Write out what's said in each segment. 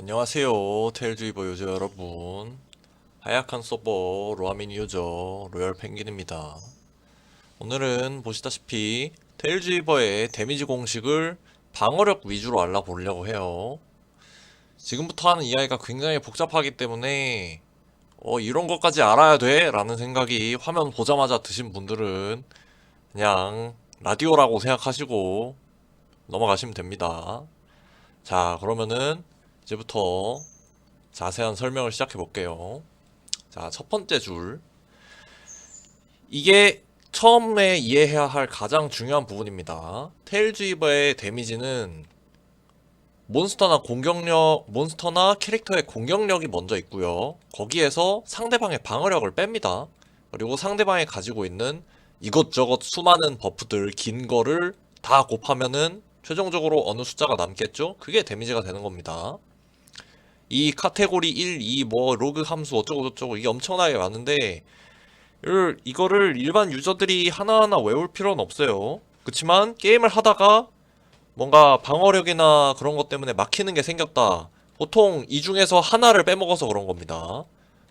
안녕하세요 테일즈이버 유저 여러분. 하약한 서버 로아민 유저 로열 펭귄입니다. 오늘은 보시다시피 테일즈이버의 데미지 공식을 방어력 위주로 알아보려고 해요. 지금부터 하는 이야기가 굉장히 복잡하기 때문에 이런 것까지 알아야 돼? 라는 생각이 화면 보자마자 드신 분들은 그냥 라디오라고 생각하시고 넘어가시면 됩니다. 자, 그러면은 이제부터 자세한 설명을 시작해 볼게요. 자, 첫 번째 줄. 이게 처음에 이해해야 할 가장 중요한 부분입니다. 테일즈이버의 데미지는 몬스터나 캐릭터의 공격력이 먼저 있고요. 거기에서 상대방의 방어력을 뺍니다. 그리고 상대방이 가지고 있는 이것저것 수많은 버프들, 긴 거를 다 곱하면은 최종적으로 어느 숫자가 남겠죠? 그게 데미지가 되는 겁니다. 이 카테고리 1, 2, 뭐 로그 함수 어쩌고저쩌고 이게 엄청나게 많은데 이거를 일반 유저들이 하나하나 외울 필요는 없어요. 그치만 게임을 하다가 뭔가 방어력이나 그런 것 때문에 막히는 게 생겼다. 보통 이 중에서 하나를 빼먹어서 그런 겁니다.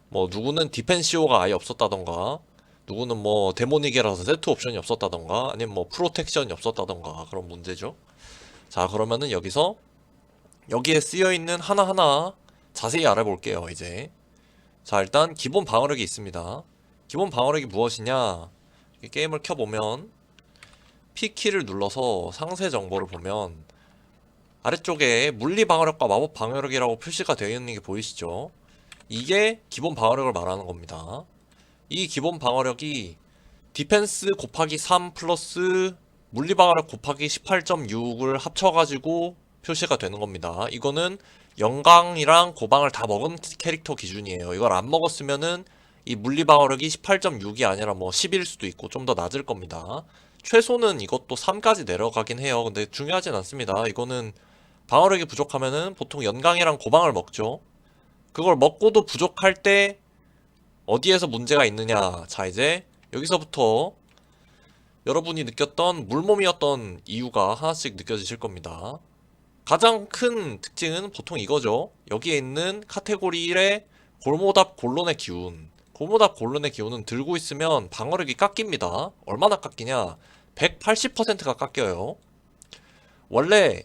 뭐 누구는 디펜시오가 아예 없었다던가, 누구는 뭐 데모닉이라서 세트 옵션이 없었다던가, 아니면 뭐 프로텍션이 없었다던가 그런 문제죠. 자, 그러면은 여기에 쓰여있는 하나하나 자세히 알아볼게요 이제. 자, 일단 기본 방어력이 있습니다. 기본 방어력이 무엇이냐, 게임을 켜보면 P키를 눌러서 상세 정보를 보면 아래쪽에 물리 방어력과 마법 방어력이라고 표시가 되어 있는 게 보이시죠? 이게 기본 방어력을 말하는 겁니다. 이 기본 방어력이 디펜스 곱하기 3 플러스 물리 방어력 곱하기 18.6을 합쳐가지고 표시가 되는 겁니다. 이거는 영광이랑 고방을 다 먹은 캐릭터 기준이에요. 이걸 안 먹었으면은 이 물리 방어력이 18.6이 아니라 뭐 10일 수도 있고 좀 더 낮을 겁니다. 최소는 이것도 3까지 내려가긴 해요. 근데 중요하진 않습니다. 이거는 방어력이 부족하면은 보통 연강이랑 고방을 먹죠. 그걸 먹고도 부족할 때 어디에서 문제가 있느냐. 자, 이제 여기서부터 여러분이 느꼈던 물몸이었던 이유가 하나씩 느껴지실 겁니다. 가장 큰 특징은 보통 이거죠. 여기에 있는 카테고리 1의 골모답 곤론의 기운. 골모답 곤론의 기운은 들고 있으면 방어력이 깎입니다. 얼마나 깎이냐? 180%가 깎여요. 원래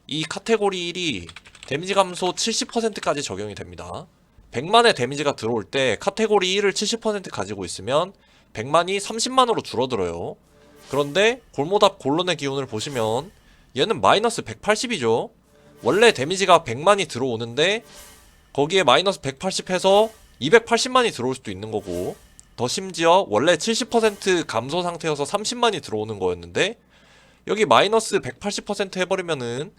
이 카테고리 1이 데미지 감소 70%까지 적용이 됩니다. 100만의 데미지가 들어올 때 카테고리 1을 70% 가지고 있으면 100만이 30만으로 줄어들어요. 그런데 골모답 곤론의 기운을 보시면 얘는 마이너스 180이죠. 원래 데미지가 100만이 들어오는데 거기에 마이너스 180 해서 280만이 들어올 수도 있는 거고, 더 심지어 원래 70% 감소 상태여서 30만이 들어오는 거였는데 여기 마이너스 180% 해버리면은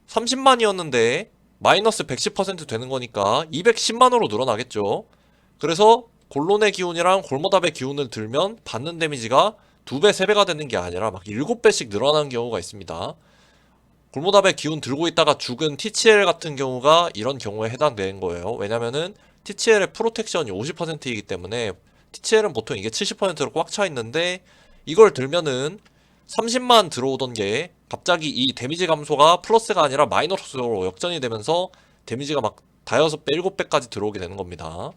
30만이었는데 마이너스 110% 되는 거니까 210만으로 늘어나겠죠. 그래서 골론의 기운이랑 골모답의 기운을 들면 받는 데미지가 2배, 3배가 되는 게 아니라 막 7배씩 늘어나는 경우가 있습니다. 골모답의 기운 들고 있다가 죽은 TCL 같은 경우가 이런 경우에 해당되는 거예요. 왜냐면은 TCL의 프로텍션이 50%이기 때문에 TCL은 보통 이게 70%로 꽉 차 있는데 이걸 들면은 30만 들어오던 게 갑자기 이 데미지 감소가 플러스가 아니라 마이너스로 역전이 되면서 데미지가 막 다여섯 배, 7배까지 들어오게 되는 겁니다.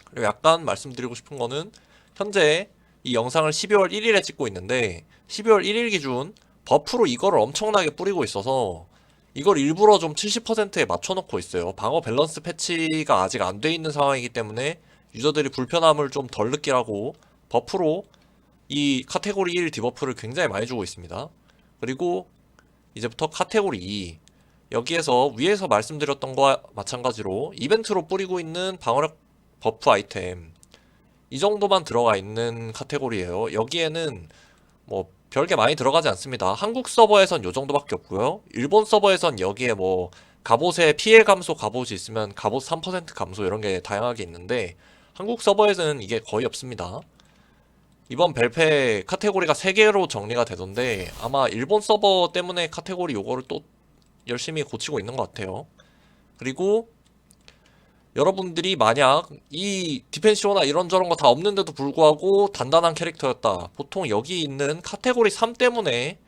그리고 약간 말씀드리고 싶은 거는 현재 이 영상을 12월 1일에 찍고 있는데 12월 1일 기준 버프로 이거를 엄청나게 뿌리고 있어서 이걸 일부러 좀 70%에 맞춰놓고 있어요. 방어 밸런스 패치가 아직 안 돼 있는 상황이기 때문에 유저들이 불편함을 좀 덜 느끼라고 버프로 이 카테고리 1 디버프를 굉장히 많이 주고 있습니다. 그리고 이제부터 카테고리 2, 여기에서 위에서 말씀드렸던 거와 마찬가지로 이벤트로 뿌리고 있는 방어력 버프 아이템, 이 정도만 들어가 있는 카테고리예요. 여기에는 뭐 별게 많이 들어가지 않습니다. 한국 서버에선 요 정도밖에 없고요. 일본 서버에선 여기에 뭐 갑옷에 피해 감소 갑옷이 있으면 갑옷 3% 감소 이런 게 다양하게 있는데 한국 서버에서는 이게 거의 없습니다. 이번 벨페 카테고리가 3개로 정리가 되던데 아마 일본 서버 때문에 카테고리 요거를 또 열심히 고치고 있는 것 같아요. 그리고 여러분들이 만약 이 디펜시오나 이런저런 거 다 없는데도 불구하고 단단한 캐릭터였다. 보통 여기 있는 카테고리 3 때문에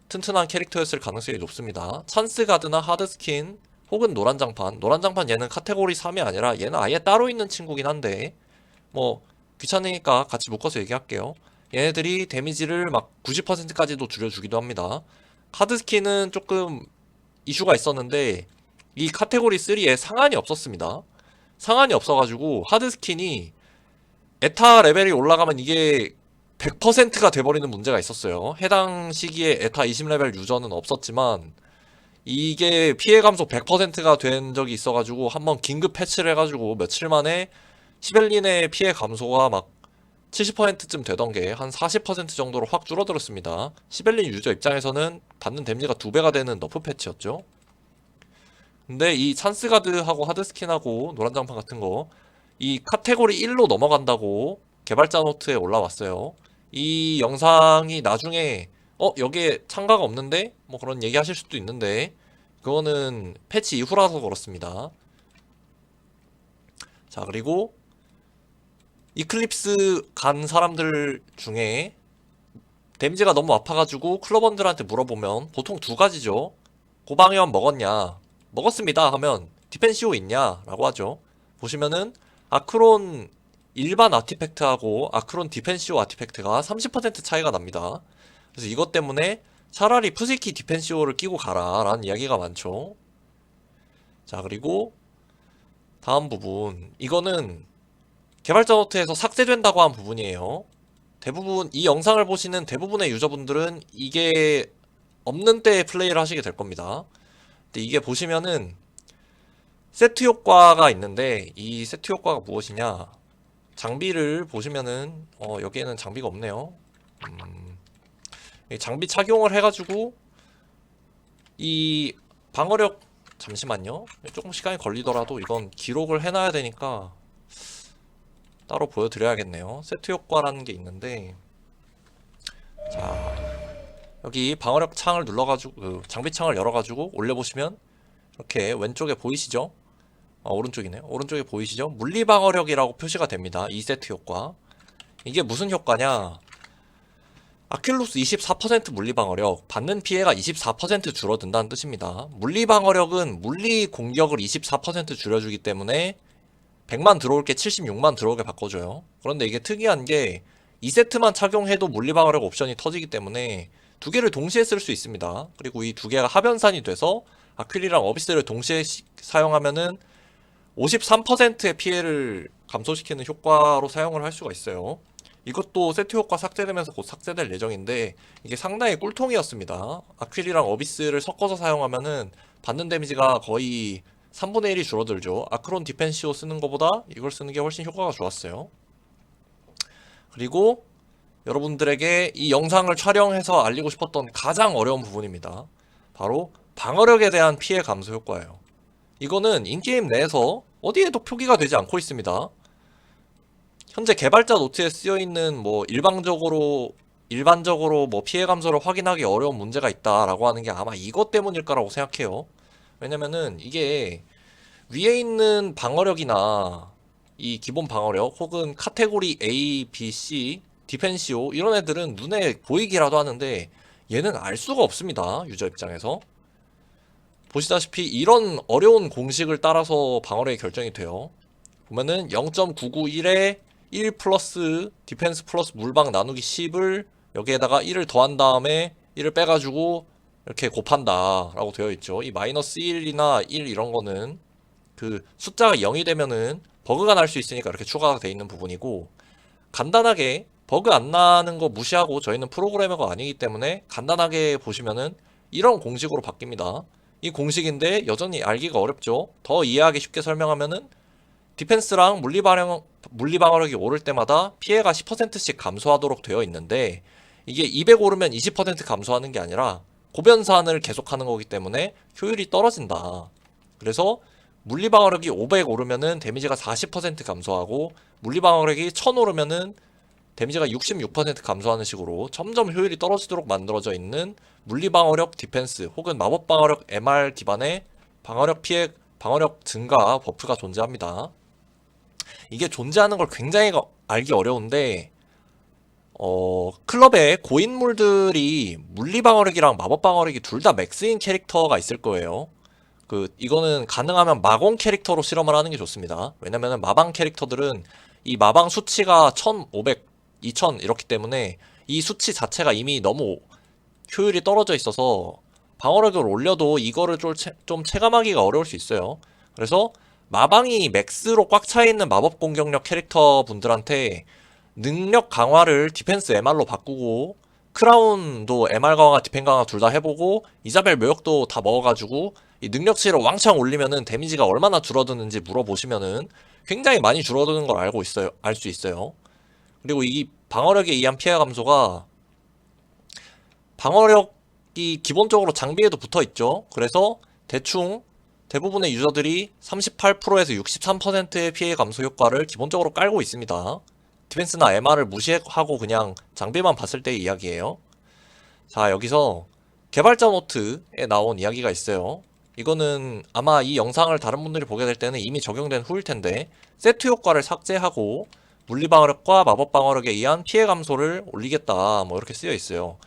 튼튼한 캐릭터였을 가능성이 높습니다. 찬스 가드나 하드 스킨, 혹은 노란장판. 노란장판 얘는 카테고리 3이 아니라 얘는 아예 따로 있는 친구긴 한데 뭐 귀찮으니까 같이 묶어서 얘기할게요. 얘네들이 데미지를 막 90%까지도 줄여주기도 합니다. 카드 스킨은 조금 이슈가 있었는데 이 카테고리 3에 상한이 없었습니다. 상한이 없어가지고 하드 스킨이 에타 레벨이 올라가면 이게 100%가 돼버리는 문제가 있었어요. 해당 시기에 에타 20레벨 유저는 없었지만 이게 피해 감소 100%가 된 적이 있어가지고 한번 긴급 패치를 해가지고 며칠 만에 시벨린의 피해 감소가 막 70%쯤 되던 게 한 40% 정도로 확 줄어들었습니다. 시벨린 유저 입장에서는 받는 데미지가 2배가 되는 너프 패치였죠. 근데 이 찬스가드하고 하드스킨하고 노란장판 같은 거 이 카테고리 1로 넘어간다고 개발자 노트에 올라왔어요. 이 영상이 나중에 여기에 참가가 없는데 뭐 그런 얘기 하실 수도 있는데 그거는 패치 이후라서 그렇습니다. 자, 그리고 이클립스 간 사람들 중에 데미지가 너무 아파가지고 클로번들한테 물어보면 보통 두 가지죠. 고방위험 먹었냐? 먹었습니다 하면 디펜시오 있냐? 라고 하죠. 보시면은 아크론 일반 아티팩트하고 아크론 디펜시오 아티팩트가 30% 차이가 납니다. 그래서 이것 때문에 차라리 푸시키 디펜시오를 끼고 가라 라는 이야기가 많죠. 자, 그리고 다음 부분, 이거는 개발자 노트에서 삭제된다고 한 부분이에요. 대부분 이 영상을 보시는 대부분의 유저분들은 이게 없는 때에 플레이를 하시게 될 겁니다. 근데 이게 보시면은 세트 효과가 있는데 이 세트 효과가 무엇이냐, 장비를 보시면은 여기에는 장비가 없네요. 장비 착용을 해가지고 이 방어력, 잠시만요, 조금 시간이 걸리더라도 이건 기록을 해놔야 되니까 따로 보여드려야겠네요. 세트 효과라는 게 있는데, 자, 여기 방어력 창을 눌러가지고 장비 창을 열어가지고 올려보시면 이렇게 왼쪽에 보이시죠? 오른쪽이네요. 오른쪽에 보이시죠? 물리방어력이라고 표시가 됩니다. 이 세트 효과. 이게 무슨 효과냐? 아킬루스 24% 물리방어력, 받는 피해가 24% 줄어든다는 뜻입니다. 물리방어력은 물리 공격을 24% 줄여주기 때문에 100만 들어올 게 76만 들어오게 바꿔줘요. 그런데 이게 특이한 게 2세트만 착용해도 물리방어력 옵션이 터지기 때문에 두 개를 동시에 쓸 수 있습니다. 그리고 이 두 개가 합연산이 돼서 아퀴리랑 어비스를 동시에 사용하면은 53%의 피해를 감소시키는 효과로 사용을 할 수가 있어요. 이것도 세트 효과 삭제되면서 곧 삭제될 예정인데 이게 상당히 꿀통이었습니다. 아퀴리랑 어비스를 섞어서 사용하면은 받는 데미지가 거의 3분의 1이 줄어들죠. 아크론 디펜시오 쓰는 것보다 이걸 쓰는 게 훨씬 효과가 좋았어요. 그리고 여러분들에게 이 영상을 촬영해서 알리고 싶었던 가장 어려운 부분입니다. 바로 방어력에 대한 피해 감소 효과예요. 이거는 인게임 내에서 어디에도 표기가 되지 않고 있습니다. 현재 개발자 노트에 쓰여있는 뭐 일반적으로 뭐 피해 감소를 확인하기 어려운 문제가 있다라고 하는 게 아마 이것 때문일 거라고 생각해요. 왜냐면은 이게 위에 있는 방어력이나 이 기본 방어력 혹은 카테고리 A, B, C, 디펜시오 이런 애들은 눈에 보이기라도 하는데 얘는 알 수가 없습니다. 유저 입장에서. 보시다시피 이런 어려운 공식을 따라서 방어력이 결정이 돼요. 보면은 0.991에 1 플러스 디펜스 플러스 물방 나누기 10을 여기에다가 1을 더한 다음에 1을 빼가지고 이렇게 곱한다 라고 되어 있죠. 이 마이너스 1이나 1 이런 거는 그 숫자가 0이 되면은 버그가 날 수 있으니까 이렇게 추가가 되어 있는 부분이고, 간단하게 버그 안 나는 거 무시하고 저희는 프로그래머가 아니기 때문에 간단하게 보시면은 이런 공식으로 바뀝니다. 이 공식인데 여전히 알기가 어렵죠. 더 이해하기 쉽게 설명하면은 디펜스랑 물리방어력이 오를 때마다 피해가 10%씩 감소하도록 되어 있는데 이게 200 오르면 20% 감소하는 게 아니라 고변산을 계속하는 거기 때문에 효율이 떨어진다. 그래서 물리방어력이 500 오르면은 데미지가 40% 감소하고 물리방어력이 1000 오르면은 데미지가 66% 감소하는 식으로 점점 효율이 떨어지도록 만들어져 있는 물리방어력 디펜스 혹은 마법방어력 MR 기반의 방어력 증가 버프가 존재합니다. 이게 존재하는 걸 굉장히 알기 어려운데 클럽에 고인물들이 물리방어력이랑 마법방어력이 둘 다 맥스인 캐릭터가 있을 거예요. 이거는 가능하면 마공 캐릭터로 실험을 하는 게 좋습니다. 왜냐면은 마방 캐릭터들은 이 마방 수치가 1500, 2000 이렇기 때문에 이 수치 자체가 이미 너무 효율이 떨어져 있어서 방어력을 올려도 이거를 좀 체감하기가 어려울 수 있어요. 그래서 마방이 맥스로 꽉 차있는 마법 공격력 캐릭터 분들한테 능력 강화를 디펜스 MR로 바꾸고 크라운도 MR 강화, 디펜 강화 둘 다 해보고 이자벨 묘역도 다 먹어가지고 이 능력치를 왕창 올리면은 데미지가 얼마나 줄어드는지 물어보시면은 굉장히 많이 줄어드는 걸 알 수 있어요. 그리고 이 방어력에 의한 피해 감소가 방어력이 기본적으로 장비에도 붙어 있죠. 그래서 대충 대부분의 유저들이 38%에서 63%의 피해 감소 효과를 기본적으로 깔고 있습니다. 디펜스나 MR을 무시하고 그냥 장비만 봤을 때의 이야기예요. 자, 여기서 개발자 노트에 나온 이야기가 있어요. 이거는 아마 이 영상을 다른 분들이 보게 될 때는 이미 적용된 후일 텐데, 세트 효과를 삭제하고 물리 방어력과 마법 방어력에 의한 피해 감소를 올리겠다, 뭐 이렇게 쓰여 있어요.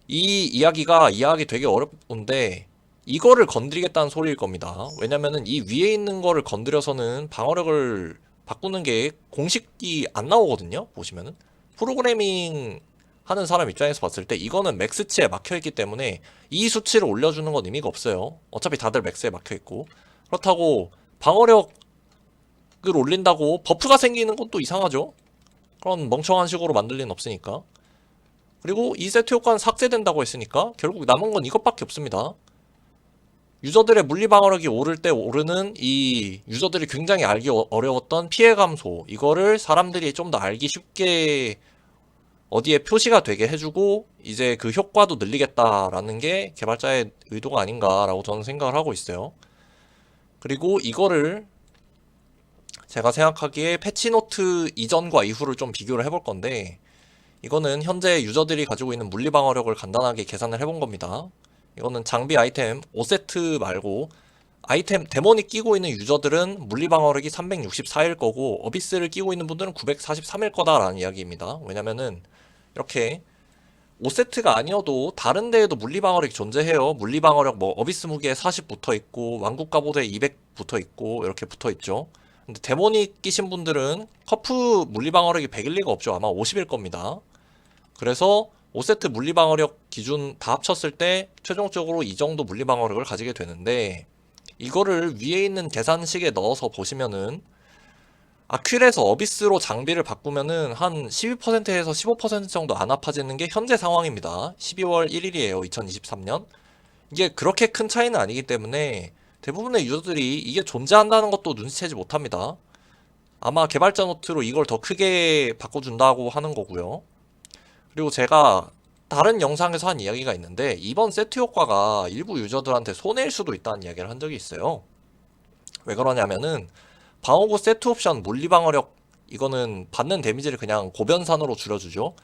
이 이야기가 이해하기 되게 어려운데 이거를 건드리겠다는 소리일 겁니다. 왜냐면은 이 위에 있는 거를 건드려서는 방어력을 바꾸는 게 공식이 안 나오거든요. 보시면은 프로그래밍 하는 사람 입장에서 봤을 때 이거는 맥스치에 막혀있기 때문에 이 수치를 올려주는 건 의미가 없어요. 어차피 다들 맥스에 막혀있고. 그렇다고 방어력을 올린다고 버프가 생기는 건 또 이상하죠. 그런 멍청한 식으로 만들 리는 없으니까. 그리고 이 세트 효과는 삭제된다고 했으니까 결국 남은 건 이것밖에 없습니다. 유저들의 물리 방어력이 오를 때 오르는 이 유저들이 굉장히 알기 어려웠던 피해 감소, 이거를 사람들이 좀 더 알기 쉽게 어디에 표시가 되게 해주고 이제 그 효과도 늘리겠다라는 게 개발자의 의도가 아닌가라고 저는 생각을 하고 있어요. 그리고 이거를 제가 생각하기에 패치노트 이전과 이후를 좀 비교를 해볼 건데, 이거는 현재 유저들이 가지고 있는 물리 방어력을 간단하게 계산을 해본 겁니다. 이거는 장비 아이템 5세트 말고 아이템 데몬이 끼고 있는 유저들은 물리 방어력이 364일 거고 어비스를 끼고 있는 분들은 943일 거다라는 이야기입니다. 왜냐면은 이렇게 5세트가 아니어도 다른 데에도 물리 방어력이 존재해요. 물리 방어력 뭐 어비스 무기에 40 붙어 있고 왕국 갑옷에 200 붙어 있고 이렇게 붙어 있죠. 근데 데몬이 끼신 분들은 커프 물리 방어력이 100일 리가 없죠. 아마 50일 겁니다. 그래서 5세트 물리 방어력 기준 다 합쳤을 때 최종적으로 이 정도 물리 방어력을 가지게 되는데, 이거를 위에 있는 계산식에 넣어서 보시면은 아퀼에서 어비스로 장비를 바꾸면은 한 12%에서 15% 정도 안 아파지는 게 현재 상황입니다. 12월 1일이에요. 2023년. 이게 그렇게 큰 차이는 아니기 때문에 대부분의 유저들이 이게 존재한다는 것도 눈치채지 못합니다. 아마 개발자 노트로 이걸 더 크게 바꿔준다고 하는 거고요. 그리고 제가 다른 영상에서 한 이야기가 있는데, 이번 세트 효과가 일부 유저들한테 손해일 수도 있다는 이야기를 한 적이 있어요. 왜 그러냐면은 방어구 세트 옵션 물리 방어력, 이거는 받는 데미지를 그냥 고변산으로 줄여주죠.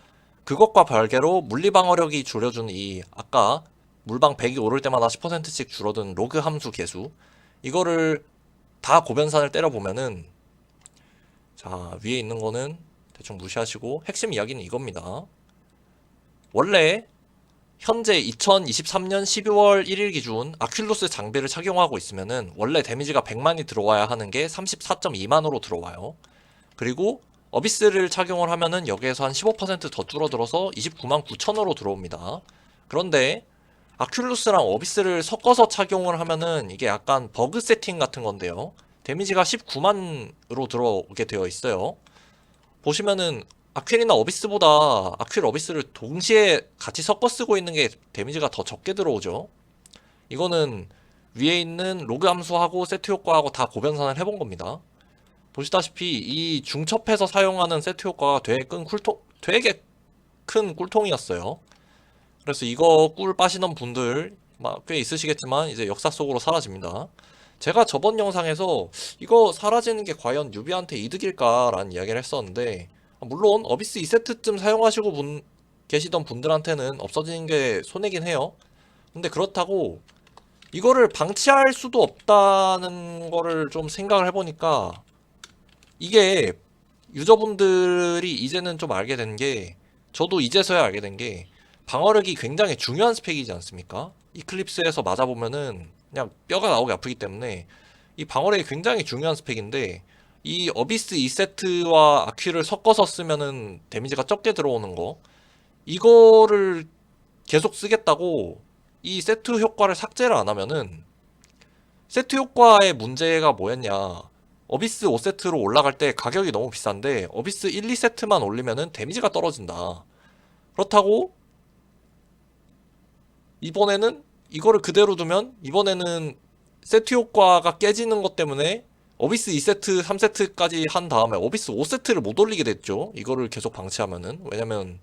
그것과 별개로 물리 방어력이 줄여준 이 아까 물방 100이 오를 때마다 10%씩 줄어든 로그 함수 개수, 이거를 다 고변산을 때려보면은, 자, 위에 있는 거는 대충 무시하시고 핵심 이야기는 이겁니다. 원래 현재 2023년 12월 1일 기준 아큘루스 장비를 착용하고 있으면은 원래 데미지가 100만이 들어와야 하는 게 34.2만으로 들어와요. 그리고 어비스를 착용을 하면은 여기에서 한 15%더 줄어들어서 29만 9천으로 들어옵니다. 그런데 아큘루스랑 어비스를 섞어서 착용을 하면은 이게 약간 버그 세팅 같은 건데요. 데미지가 19만으로 들어오게 되어 있어요. 보시면은 아퀼이나 어비스보다 아퀼 어비스를 동시에 같이 섞어 쓰고 있는 게 데미지가 더 적게 들어오죠. 이거는 위에 있는 로그 함수하고 세트 효과하고 다 고변산을 해본 겁니다. 보시다시피 이 중첩해서 사용하는 세트 효과가 되게 큰 꿀통이었어요. 그래서 이거 꿀 빠시는 분들 꽤 있으시겠지만 이제 역사 속으로 사라집니다. 제가 저번 영상에서 이거 사라지는 게 과연 유비한테 이득일까라는 이야기를 했었는데, 물론 어비스 2세트쯤 사용하시고 계시던 분들한테는 없어지는 게 손해긴 해요. 근데 그렇다고 이거를 방치할 수도 없다는 거를 좀 생각을 해보니까, 이게 유저분들이 이제는 좀 알게 된 게, 저도 이제서야 알게 된 게, 방어력이 굉장히 중요한 스펙이지 않습니까? 이클립스에서 맞아보면은 그냥 뼈가 나오기 아프기 때문에 이 방어력이 굉장히 중요한 스펙인데, 이 어비스 2세트와 아퀴를 섞어서 쓰면은 데미지가 적게 들어오는 거, 이거를 계속 쓰겠다고 이 세트 효과를 삭제를 안 하면은, 세트 효과의 문제가 뭐였냐, 어비스 5세트로 올라갈 때 가격이 너무 비싼데 어비스 1, 2세트만 올리면은 데미지가 떨어진다. 그렇다고 이번에는 이거를 그대로 두면, 이번에는 세트 효과가 깨지는 것 때문에 어비스 2세트, 3세트까지 한 다음에 어비스 5세트를 못 올리게 됐죠. 이거를 계속 방치하면은. 왜냐면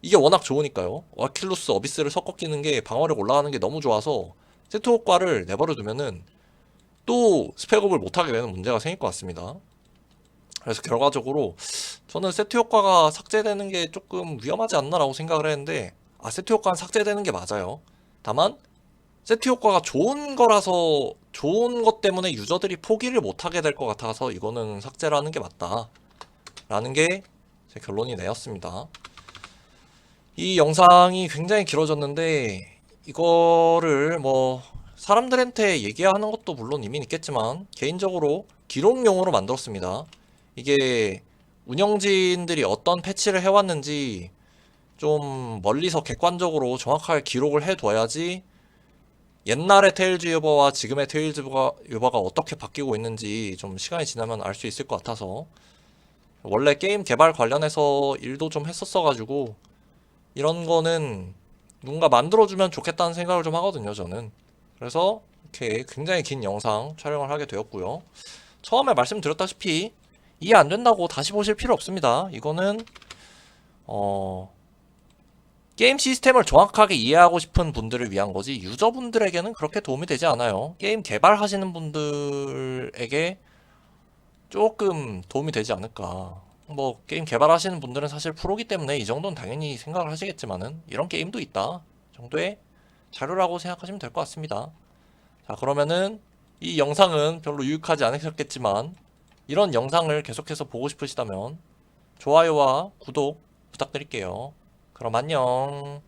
이게 워낙 좋으니까요. 와킬루스 어비스를 섞어 끼는 게 방어력 올라가는 게 너무 좋아서 세트 효과를 내버려 두면은 또 스펙업을 못하게 되는 문제가 생길 것 같습니다. 그래서 결과적으로 저는 세트 효과가 삭제되는 게 조금 위험하지 않나라고 생각을 했는데, 세트 효과는 삭제되는 게 맞아요. 다만 세트 효과가 좋은 거라서, 좋은 것 때문에 유저들이 포기를 못하게 될 것 같아서 이거는 삭제를 하는 게 맞다 라는 게 제 결론이 내었습니다. 이 영상이 굉장히 길어졌는데, 이거를 뭐 사람들한테 얘기하는 것도 물론 의미는 있겠지만 개인적으로 기록용으로 만들었습니다. 이게 운영진들이 어떤 패치를 해왔는지 좀 멀리서 객관적으로 정확하게 기록을 해둬야지 옛날의 테일즈 유버와 지금의 테일즈 유버가 어떻게 바뀌고 있는지 좀 시간이 지나면 알 수 있을 것 같아서, 원래 게임 개발 관련해서 일도 좀 했었어가지고 이런 거는 누군가 만들어주면 좋겠다는 생각을 좀 하거든요, 저는. 그래서 이렇게 굉장히 긴 영상 촬영을 하게 되었고요. 처음에 말씀드렸다시피 이해 안 된다고 다시 보실 필요 없습니다. 이거는 게임 시스템을 정확하게 이해하고 싶은 분들을 위한 거지, 유저분들에게는 그렇게 도움이 되지 않아요. 게임 개발하시는 분들에게 조금 도움이 되지 않을까. 뭐 게임 개발하시는 분들은 사실 프로기 때문에 이 정도는 당연히 생각을 하시겠지만은 이런 게임도 있다 정도의 자료라고 생각하시면 될 것 같습니다. 자, 그러면은 이 영상은 별로 유익하지 않으셨겠지만 이런 영상을 계속해서 보고 싶으시다면 좋아요와 구독 부탁드릴게요. 그럼 안녕.